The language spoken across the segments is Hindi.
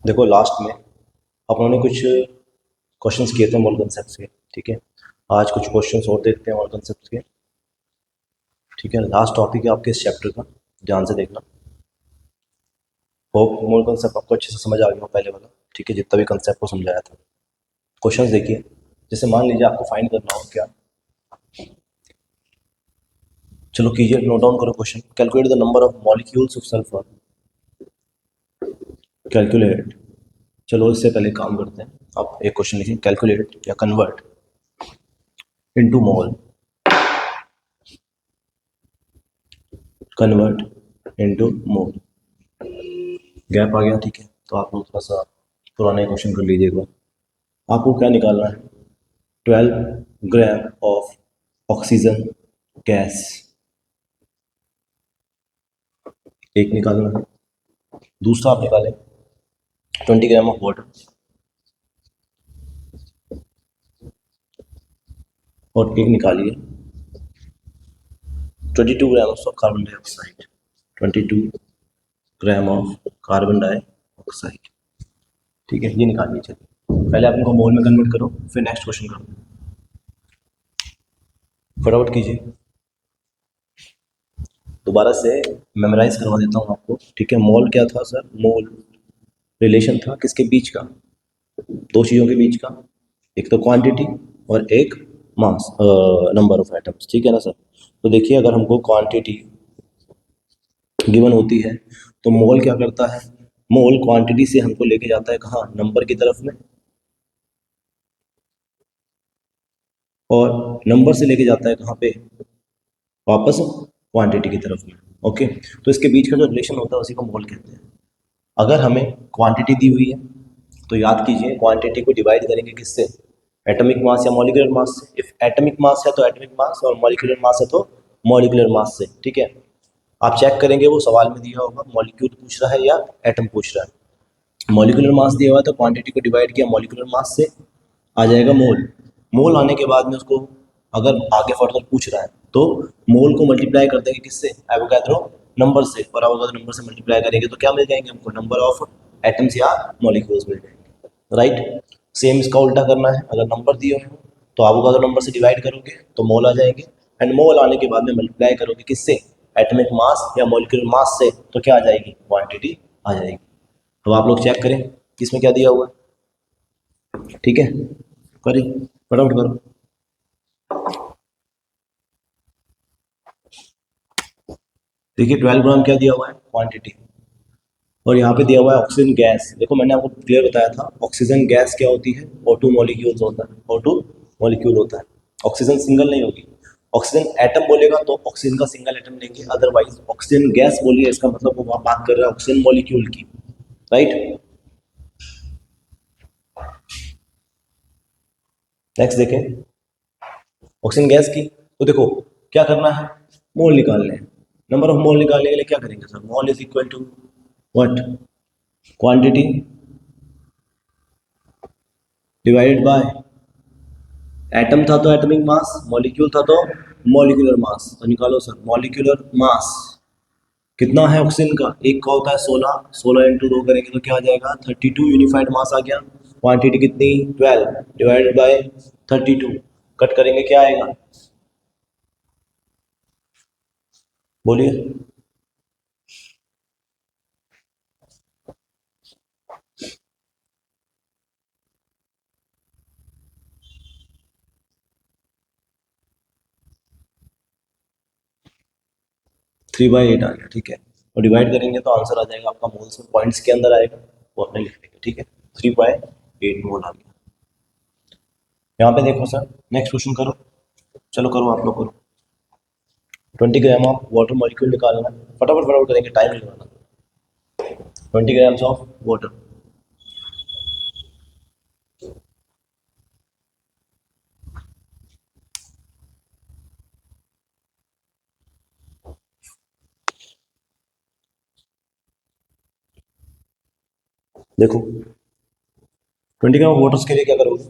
देखो लास्ट में अपनों ने कुछ क्वेश्चंस किए थे मोल कंसेप्ट के। ठीक है, आज कुछ क्वेश्चंस और देखते हैं मोल कंसेप्ट के। ठीक है, लास्ट टॉपिक है आपके इस चैप्टर का, ध्यान से देखना। होप मोल कंसेप्ट आपको अच्छे से समझ आ गया हो पहले वाला। ठीक है, जितना भी कंसेप्ट को समझाया था। क्वेश्चंस देखिए, जैसे मान लीजिए आपको फाइंड करना हो क्या, चलो कीजिए, नोट डाउन करो question. Calculate the number of molecules of sulphur. Calculate, चलो इससे पहले काम करते हैं। आप एक क्वेश्चन लिखिए, कैलकुलेट या convert into mole, convert into mole. Gap आ गया, ठीक है। तो आप लोग थोड़ा सा पुराने क्वेश्चन कर लीजिए एक बार। आपको क्या निकालना है? 12 ग्राम ऑफ ऑक्सीजन गैस, एक निकालना है। दूसरा आप निकालें 20 ग्राम ऑफ वाटर, और एक निकालिए 22 gram of carbon dioxide. 22 gram of carbon dioxide, ठीक है। ये निकालिए। चलिए पहले आप इनको मोल में कन्वर्ट करो, फिर नेक्स्ट क्वेश्चन करो। फटाफट कीजिए, दोबारा से मेमोराइज करवा देता हूँ आपको। ठीक है, मोल क्या था सर? मोल रिलेशन था किसके बीच का? दो चीज़ों के बीच का, एक तो क्वांटिटी और एक मास, नंबर ऑफ एटम्स। ठीक है ना सर? तो देखिए, अगर हमको क्वांटिटी गिवन होती है तो मोल क्या करता है? मोल क्वांटिटी से हमको लेके जाता है कहाँ? नंबर की तरफ में, और नंबर से लेके जाता है कहाँ पे? वापस क्वांटिटी की तरफ में। ओके, तो इसके बीच का जो रिलेशन होता है उसी को मोल कहते हैं। अगर हमें क्वांटिटी दी हुई है तो याद कीजिए, क्वांटिटी को डिवाइड करेंगे किससे? एटॉमिक मास या मॉलिक्यूलर मास से। इफ एटॉमिक मास है तो एटॉमिक मास, और मॉलिक्यूलर मास है तो मॉलिक्यूलर मास से। ठीक है, आप चेक करेंगे वो सवाल में दिया होगा मॉलिक्यूल पूछ रहा है या एटम पूछ रहा है। मॉलिक्यूलर मास दिया हुआ है तो क्वांटिटी को डिवाइड किया मॉलिक्यूलर मास से, आ जाएगा मोल। मोल आने के बाद में उसको अगर आगे फर्दर पूछ रहा है तो मोल को मल्टीप्लाई कर देंगे किससे? एवोगैड्रो नंबर से, और एवोगैड्रो नंबर से मल्टीप्लाई करेंगे तो क्या मिल जाएंगे हमको? नंबर ऑफ एटम्स या मॉलिक्यूल्स मिल जाएंगे। राइट, सेम इसका उल्टा करना है। अगर नंबर दिए हुए हो तो एवोगैड्रो नंबर से डिवाइड करोगे तो मोल आ जाएंगे, एंड मोल आने के बाद में मल्टीप्लाई करोगे किससे? एटॉमिक मास या मॉलिक्यूलर मास से, तो क्या आ जाएगी? क्वांटिटी आ जाएगी। तो आप लोग चेक करें किसमें क्या दिया हुआ है। ठीक है, करिए, फटाफट करो। देखिए 12 ग्राम क्या दिया हुआ है? क्वांटिटी। और यहाँ पे दिया हुआ है ऑक्सीजन गैस। देखो मैंने आपको क्लियर बताया था, ऑक्सीजन गैस क्या होती है? O2 मॉलिक्यूल्स होता है, O2 मॉलिक्यूल होता है। ऑक्सीजन सिंगल नहीं होगी। ऑक्सीजन एटम बोलेगा तो ऑक्सीजन का सिंगल एटम लेंगे, अदरवाइज ऑक्सीजन गैस बोलिए इसका मतलब वो बात कर रहा है ऑक्सीजन मॉलिक्यूल की। राइट, नेक्स्ट देखें ऑक्सीजन गैस की। तो देखो क्या करना है? मोल निकालने हैं। नंबर ऑफ मोल निकालने के लिए क्या करेंगे sir? Mole is equal to what? Quantity divided by atom था तो एटॉमिक मास, मॉलिक्यूल था तो मॉलिक्यूलर मास। तो निकालो सर, मॉलिक्यूलर मास कितना है ऑक्सीजन का? एक का होता है 16, 16 इंटू 2 करेंगे तो क्या आ जाएगा? 32 यूनिफाइड मास आ गया। क्वांटिटी कितनी? 12 डिवाइडेड बाय 32, कट करेंगे क्या आएगा? बोलिए। 3/8 आ गया, ठीक है। और डिवाइड करेंगे तो आंसर आ जाएगा आपका मोल्स में, पॉइंट्स के अंदर आएगा, वो अपने लिख लेंगे। ठीक है, 3/8 मोल आ गया। यहाँ पे देखो सर, नेक्स्ट क्वेश्चन करो। चलो करो, आप लोग करो। 20 ग्राम ऑफ वाटर मॉलिक्यूल निकालना है। फटाफट फटाफट करेंगे, टाइम नहीं लगाना। 20 ग्राम्स ऑफ वाटर। देखो 20 ग्राम वाटर के लिए क्या करोगे?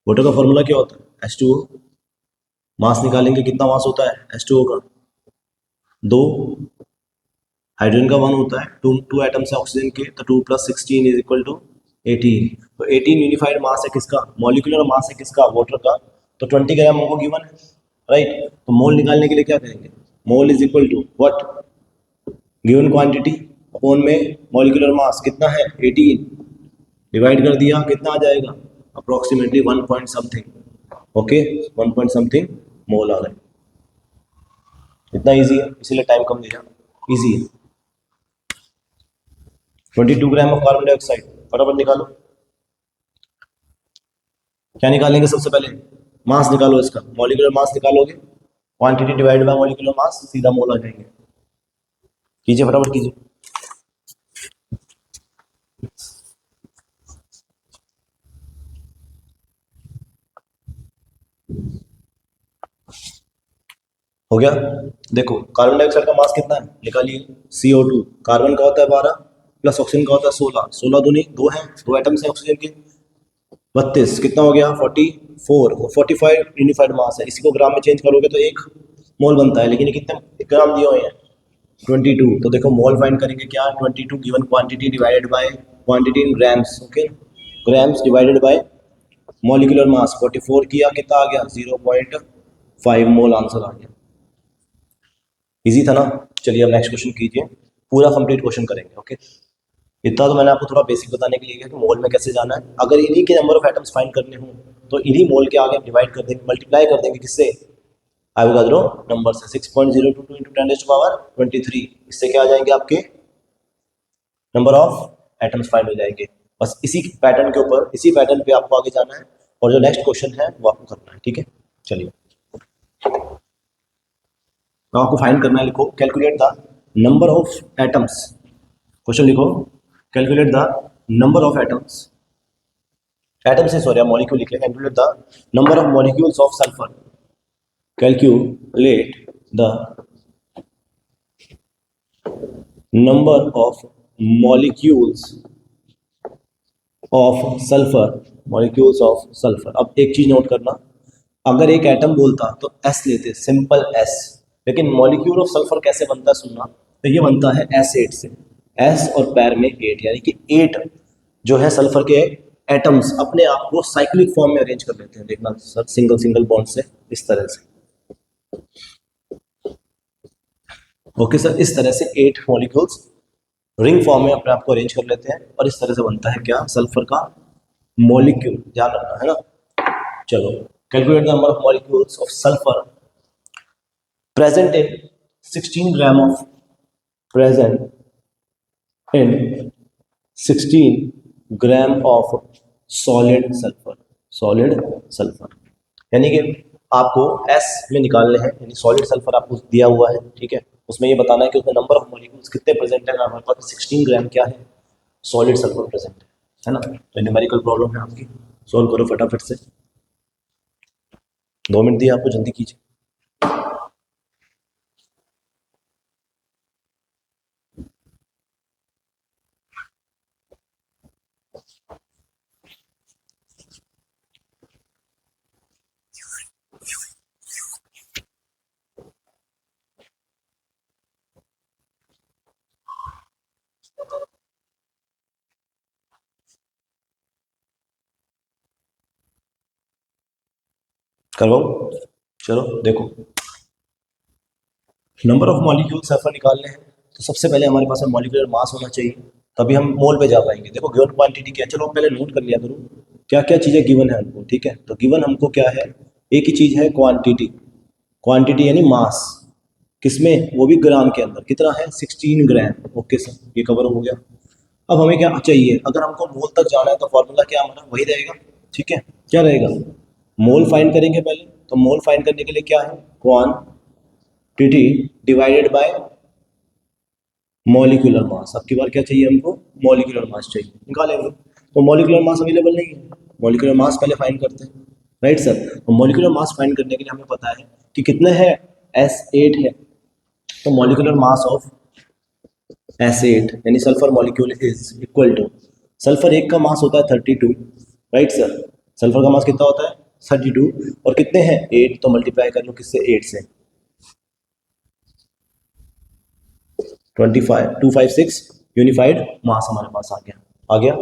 वाटर का फॉर्मूला क्या होता है? H2O। मास निकालेंगे, कितना मास होता है H2O का? 2 हाइड्रोजन का 1 होता है, टू एटम्स है ऑक्सीजन के, तो 2 + 16 इज इक्वल टू 18। तो 18 यूनिफाइड मास है किसका, मॉलिक्यूलर मास है किसका, वाटर का। तो 20 ग्राम हमको गिवन है, राइट। तो मोल निकालने के लिए क्या करेंगे, mole is equal to what, given quantity upon में मॉलिक्यूलर मास कितना है 18, डिवाइड कर दिया, कितना आ जाएगा approximately 1 point something. Okay, 1 point something mole आ रहा है। इतना इजी है, इसीलिए टाइम कम दिया, इजी है। 22 ग्राम ऑफ कार्बन डाइऑक्साइड, फटाफट निकालो। क्या निकालेंगे सबसे पहले, मास निकालो इसका, मॉलिक्यूलर मास निकालोगे, quantity divide by molecular mass, सीधा मोल आ जाएंगे। कीजिए फटाफट कीजिए। हो गया। देखो कार्बन डाइऑक्साइड का मास कितना है निकालिए, CO2, कार्बन का होता है 12 प्लस ऑक्सीजन का होता है 16, 16 दूनी 2 है, 2 एटम्स हैं ऑक्सीजन के, 32 कितना हो गया 44, 45 यूनिफाइड मास है। इसी को ग्राम में चेंज करोगे तो 1 मोल बनता है, लेकिन ये कितने ग्राम दिए हुए हैं 22। तो देखो मोल फाइंड करेंगे क्या, 22 given quantity divided by quantity in grams, okay, grams divided by molecular mass 44 किया, कितना आ गया 0.5 मोल आंसर आ गया। इजी था ना। चलिए अब नेक्स्ट क्वेश्चन कीजिए, पूरा कंप्लीट क्वेश्चन करेंगे, ओके। इतना तो मैंने आपको थोड़ा बेसिक बताने के लिए किया कि मोल में कैसे जाना है। अगर इन्हीं के नंबर ऑफ एटम्स फाइंड करने हो तो इन्हीं मोल के आगे डिवाइड कर देंगे, मल्टीप्लाई कर देंगे किससे, एवोगाड्रो नंबर से। 6.022 इंटू 10⁻23, इससे क्या आ जाएंगे आपके नंबर ऑफ एटम्स फाइंड हो जाएंगे। बस इसी पैटर्न के ऊपर, इसी पैटर्न पे आपको आगे जाना है, और जो नेक्स्ट क्वेश्चन है वो आपको करना है, ठीक है। चलिए तो आपको फाइंड करना है, लिखो calculate the number of atoms, question लिखो calculate the number of atoms, atom से सॉरी मॉलिक्यूल लिख ले, calculate the number of molecules of sulphur, calculate the number of molecules of sulphur, molecules of sulphur. अब एक चीज नोट करना, अगर एक एटम बोलता तो एस लेते, सिंपल एस, लेकिन मॉलिक्यूल ऑफ सल्फर कैसे बनता है सुनना, तो ये बनता है S8 से, एस और पैर में 8, यानी कि 8 जो है सल्फर के एटम्स अपने आप को साइक्लिक फॉर्म में अरेंज कर लेते हैं। देखना सर, सिंगल सिंगल बॉन्ड से इस तरह से, ओके सर, इस तरह से 8 मॉलिक्यूल्स रिंग फॉर्म में अपने आप को अरेंज कर लेते हैं, और इस तरह से बनता है क्या, सल्फर का मॉलिक्यूल, ध्यान रखना है ना। चलो calculate the number of molecules of sulphur present in 16 gram of, present in 16 gram of solid sulphur, solid sulphur, यानी कि आपको एस में निकालने हैं, यानी सॉलिड सल्फर आपको दिया हुआ है, ठीक है। उसमें ये बताना है कि उसमें नंबर ऑफ मॉलिक्यूल्स कितने प्रेजेंट है, हमारे पास 16 ग्राम क्या है, सॉलिड सल्फर प्रेजेंट है ना। तो न्यूमेरिकल प्रॉब्लम है आपकी, सॉल्व करो फटाफट से, 2 मिनट दिए आपको, जल्दी कीजिए। करवाओ, चलो देखो, नंबर ऑफ मॉलिक्यूल सल्फर निकालने हैं तो सबसे पहले हमारे पास मॉलिक्यूलर मास होना चाहिए, तभी हम मोल पे जा पाएंगे। देखो गिवन क्वांटिटी क्या है, चलो पहले नोट कर लिया करो क्या क्या चीज़ें गिवन है हमको, ठीक है। तो गिवन हमको क्या है, एक ही चीज़ है क्वांटिटी, क्वांटिटी यानी मास, किसमें, वो भी ग्राम के अंदर, कितना है 16 ग्राम, ओके सर ये कवर हो गया। अब हमें क्या चाहिए, अगर हमको मोल तक जाना है तो फॉर्मूला क्या हमारा वही रहेगा, ठीक है। क्या रहेगा, मोल फाइंड करेंगे पहले, तो मोल फाइंड करने के लिए क्या है, quantity divided bye molecular mass. अब की बार क्या चाहिए हमको, मॉलिक्यूलर मास चाहिए, निकालेंगे। तो मॉलिक्यूलर मास अवेलेबल नहीं है, मॉलिक्यूलर मास पहले फाइंड करते हैं, राइट सर। तो मॉलिक्यूलर मास फाइंड करने के लिए हमें पता है कि कितने हैं, S8 है, तो मॉलिक्यूलर मास ऑफ S8 यानी sulphur molecule is equal to, sulphur एक का मास होता है 32, राइट सर, सल्फर का मास कितना होता है 32, और कितने हैं 8, तो मल्टीप्लाई कर लो किससे, 8 से। 256 यूनिफाइड मास हमारे पास आ गया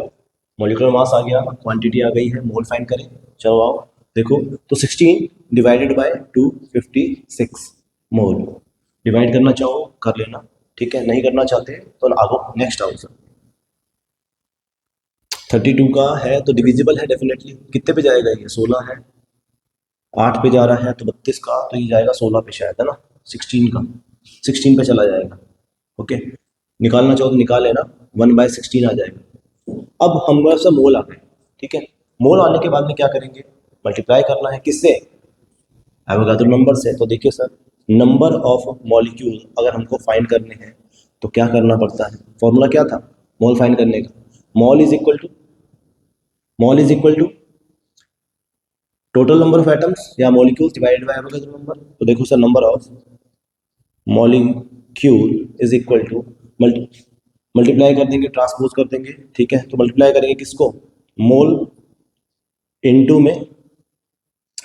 मॉलिक्यूलर मास आ गया, क्वांटिटी आ गई है, मोल फाइंड करें। चलो आओ देखो, तो 16 डिवाइडेड बाय 256 मोल। डिवाइड करना चाहो कर लेना, ठीक है, नहीं करना चाहते तो आगो नेक्स्ट आओ सर। 32 का है तो डिविजिबल है डेफिनेटली, कितने पे जाएगा ये, 16 है, 8 पे जा रहा है तो 32 का, तो ये जाएगा 16 पे शायद, है ना, 16 का 16 पे चला जाएगा। ओके, निकालना चाहो तो निकाल लेना, 1/16 आ जाएगा। अब हमारे पास मोल आ गए, ठीक है, मोल आने के बाद में क्या करेंगे, मल्टीप्लाई करना है किससे, एवोगाड्रो नंबर से। तो देखिए सर, नंबर ऑफ मॉलिक्यूल अगर हमको फाइंड करने हैं तो क्या करना पड़ता है, फॉर्मूला क्या था मोल फाइंड करने का, mole is equal to total number of atoms या molecules divided by Avogadro number. तो देखो sir, number of molecule is equal to multiply कर देंगे, ट्रांसपोज कर देंगे, ठीक है, तो मल्टीप्लाई करेंगे किसको, मोल इनटू में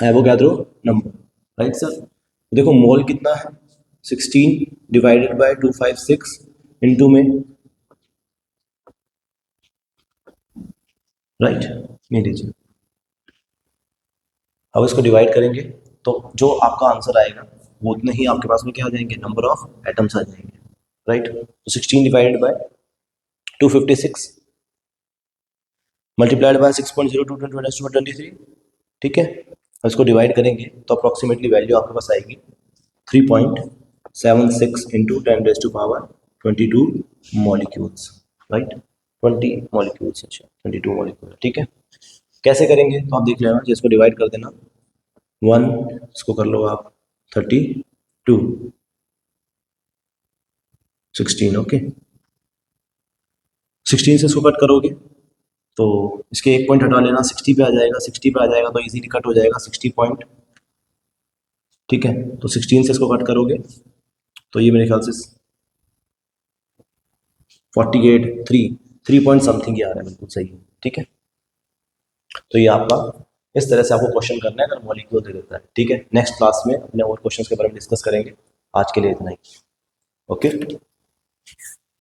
एवोगाड्रो नंबर, राइट सर। तो देखो मोल कितना है, 16 डिवाइडेड बाय 256 इनटू में, राइट, ये लीजिए। अब इसको डिवाइड करेंगे तो जो आपका आंसर आएगा वो उतने ही आपके पास में क्या आ जाएंगे, नंबर ऑफ एटम्स आ जाएंगे, राइट। तो 16 डिवाइडेड बाय 256 मल्टीप्लाइड बाय 6.02 ठीक है। इसको डिवाइड करेंगे तो अप्रॉक्सीमेटली वैल्यू आपके पास आएगी 3.76 इंटू 10⁻22 मॉलिक्यूल्स, राइट, 20 मॉलिक्यूल्स, अच्छा 22 मॉलिक्यूल, ठीक है। कैसे करेंगे तो आप देख लेना, जिसको डिवाइड कर देना 1, इसको कर लो आप 32, 16, ओके, 16 से इसको कट करोगे तो इसके एक पॉइंट हटा लेना, 60 पे आ जाएगा, 60 पे आ जाएगा तो इजीली कट हो जाएगा 60 पॉइंट, ठीक है। तो 16 से इसको कट करोगे तो ये मेरे ख्याल से 48, 3 पॉइंट समथिंग ही आ रहा है, बिल्कुल सही है, ठीक है। तो ये आपका इस तरह से आपको क्वेश्चन करना है अगर मॉलिक्यूल दे देता है, ठीक है। नेक्स्ट क्लास में अपने और क्वेश्चंस के बारे में डिस्कस करेंगे, आज के लिए इतना ही, ओके।